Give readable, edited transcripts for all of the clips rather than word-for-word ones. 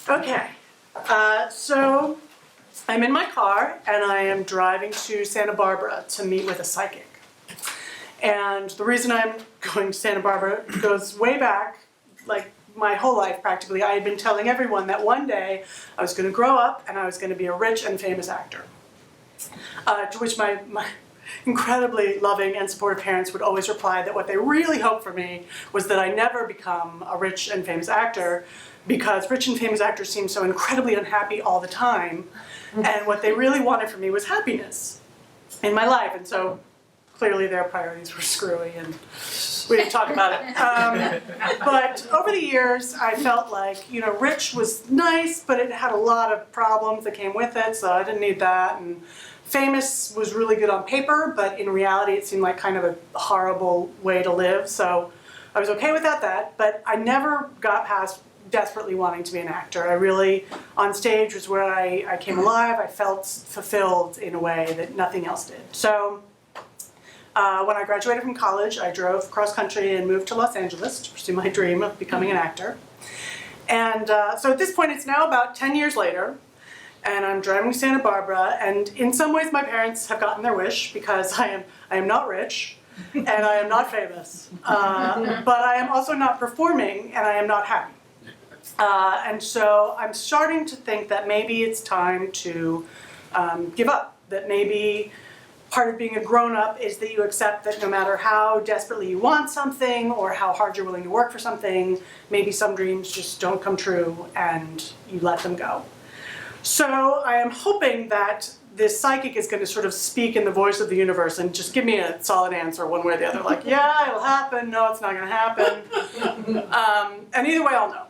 Okay, so I'm in my car and I am driving to Santa Barbara to meet with a psychic. And the reason I'm going to Santa Barbara goes way back, like my whole life practically. I had been telling everyone that one day I was going to grow up and I was going to be a rich and famous actor. To which my incredibly loving and supportive parents would always reply that what they really hoped for me was that I never become a rich and famous actor, because rich and famous actors seem so incredibly unhappy all the time, and what they really wanted from me was happiness in my life. And so clearly their priorities were screwy and we didn't talk about it. But over the years I felt like, you know, rich was nice, but it had a lot of problems that came with it, so I didn't need that. And famous was really good on paper, but in reality it seemed like kind of a horrible way to live, so I was okay without that, but I never got past desperately wanting to be an actor. I really, on stage was where I came alive. I felt fulfilled in a way that nothing else did. So when I graduated from college, I drove cross country and moved to Los Angeles to pursue my dream of becoming an actor. And so at this point it's now about 10 years later, and I'm driving to Santa Barbara, and in some ways my parents have gotten their wish, because I am not rich and I am not famous, but I am also not performing and I am not happy. And so I'm starting to think that maybe it's time to give up, that maybe part of being a grown-up is that you accept that no matter how desperately you want something or how hard you're willing to work for something, maybe some dreams just don't come true and you let them go. So I am hoping that this psychic is going to sort of speak in the voice of the universe and just give me a solid answer one way or the other, like, yeah, it'll happen, no, it's not going to happen. And either way, I'll know.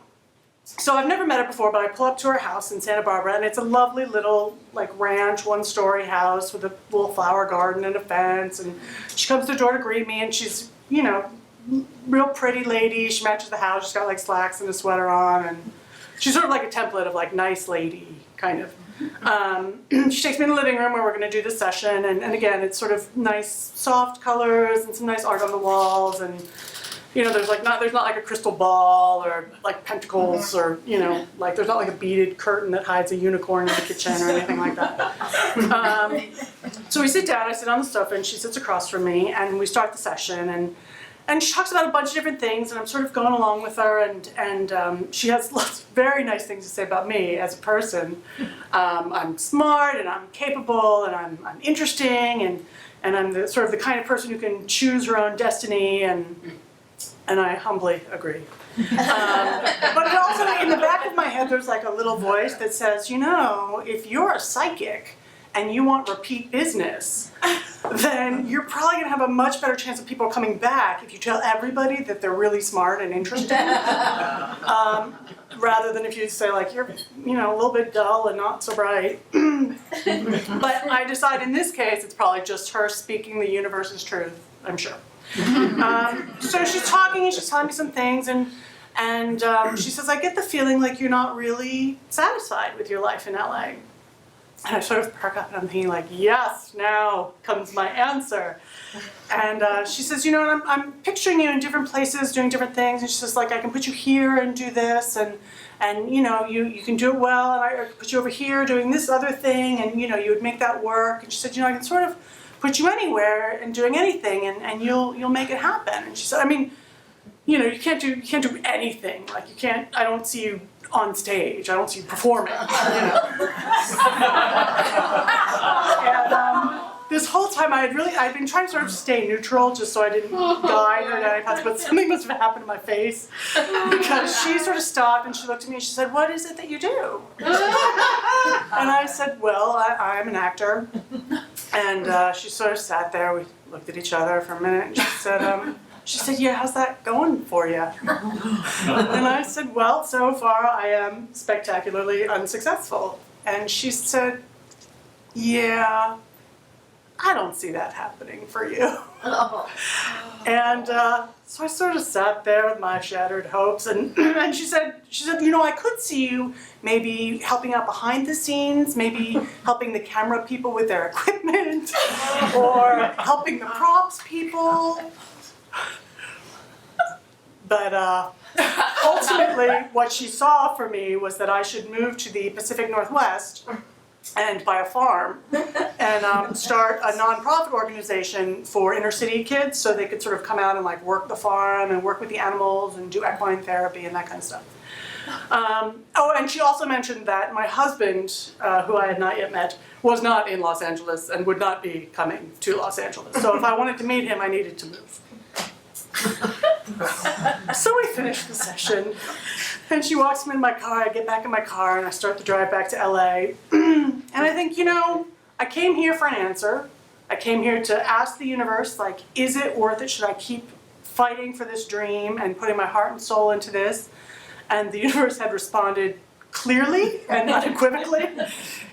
So I've never met her before, but I pull up to her house in Santa Barbara, and it's a lovely little like ranch, one-story house with a little flower garden and a fence, and she comes to the door to greet me, and she's, you know, real pretty lady. She matches the house. She's got like slacks and a sweater on, and she's sort of like a template of like nice lady, kind of. She takes me in the living room where we're going to do this session, and again, it's sort of nice, soft colors and some nice art on the walls, and you know, there's not like a crystal ball or like pentacles, or you know, like there's not like a beaded curtain that hides a unicorn in the kitchen or anything like that. So we sit down. I sit on the sofa, and she sits across from me, and we start the session, and she talks about a bunch of different things, and I'm sort of going along with her, and she has lots of very nice things to say about me as a person. I'm smart, and I'm capable, and I'm interesting, and I'm the sort of the kind of person who can choose her own destiny, and I humbly agree. But it also, in the back of my head, there's like a little voice that says, you know, if you're a psychic and you want repeat business, then you're probably going to have a much better chance of people coming back if you tell everybody that they're really smart and interesting, rather than if you say like, you're, you know, a little bit dull and not so bright. But I decide in this case it's probably just her speaking the universe's truth, I'm sure. So she's talking and she's telling me some things, and she says, I get the feeling like you're not really satisfied with your life in LA. And I sort of perk up, and I'm thinking like, yes, now comes my answer. And she says, you know, and I'm picturing you in different places doing different things, and she says, like, I can put you here and do this, and you know, you can do it well, and I could put you over here doing this other thing, and you know, you would make that work. And she said, you know, I can sort of put you anywhere and doing anything, and you'll make it happen. And she said, I mean, you know, you can't do anything. Like you can't. I don't see you on stage. I don't see you performing. You know. And this whole time I'd been trying to sort of stay neutral, just so I didn't guide her down any paths, but something must have happened to my face, because she sort of stopped and she looked at me and she said, "What is it that you do?" And I said, "Well, I'm an actor." And she sort of sat there. We looked at each other for a minute, and she said, "Yeah, how's that going for you?" And I said, "Well, so far I am spectacularly unsuccessful." And she said, "Yeah, I don't see that happening for you." And so I sort of sat there with my shattered hopes, and she said, you know, I could see you maybe helping out behind the scenes, maybe helping the camera people with their equipment, or helping the props people. But ultimately, what she saw for me was that I should move to the Pacific Northwest and buy a farm and start a nonprofit organization for inner city kids so they could sort of come out and like work the farm and work with the animals and do equine therapy and that kind of stuff. Oh, and she also mentioned that my husband, who I had not yet met, was not in Los Angeles and would not be coming to Los Angeles. So if I wanted to meet him, I needed to move. So we finished the session, and she walks me in my car, I get back in my car, and I start the drive back to LA. And I think, you know, I came here for an answer. I came here to ask the universe, like, is it worth it? Should I keep fighting for this dream and putting my heart and soul into this? And the universe had responded clearly and unequivocally.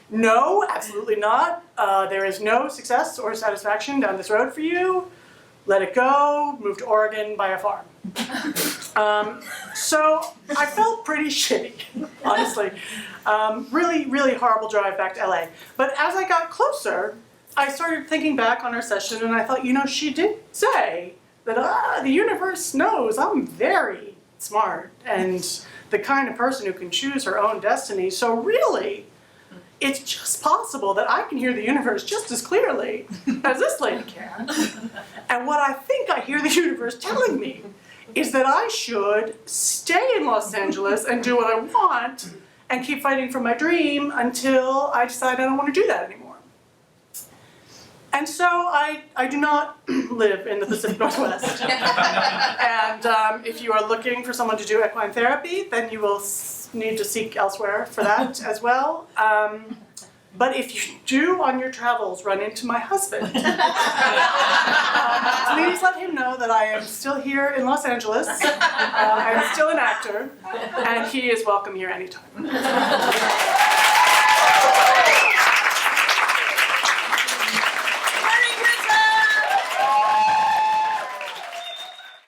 No, absolutely not. There is no success or satisfaction down this road for you. Let it go, move to Oregon, buy a farm. So I felt pretty shitty, honestly. Really, really horrible drive back to LA. But as I got closer, I started thinking back on our session and I thought, you know, she did say that the universe knows I'm very smart and the kind of person who can choose her own destiny. So really, it's just possible that I can hear the universe just as clearly as this lady can. And what I think I hear the universe telling me is that I should stay in Los Angeles and do what I want and keep fighting for my dream until I decide I don't want to do that anymore. And so I do not live in the Pacific Northwest. And if you are looking for someone to do equine therapy, then you will need to seek elsewhere for that as well. But if you do on your travels run into my husband, please let him know that I am still here in Los Angeles. I am still an actor, and he is welcome here anytime.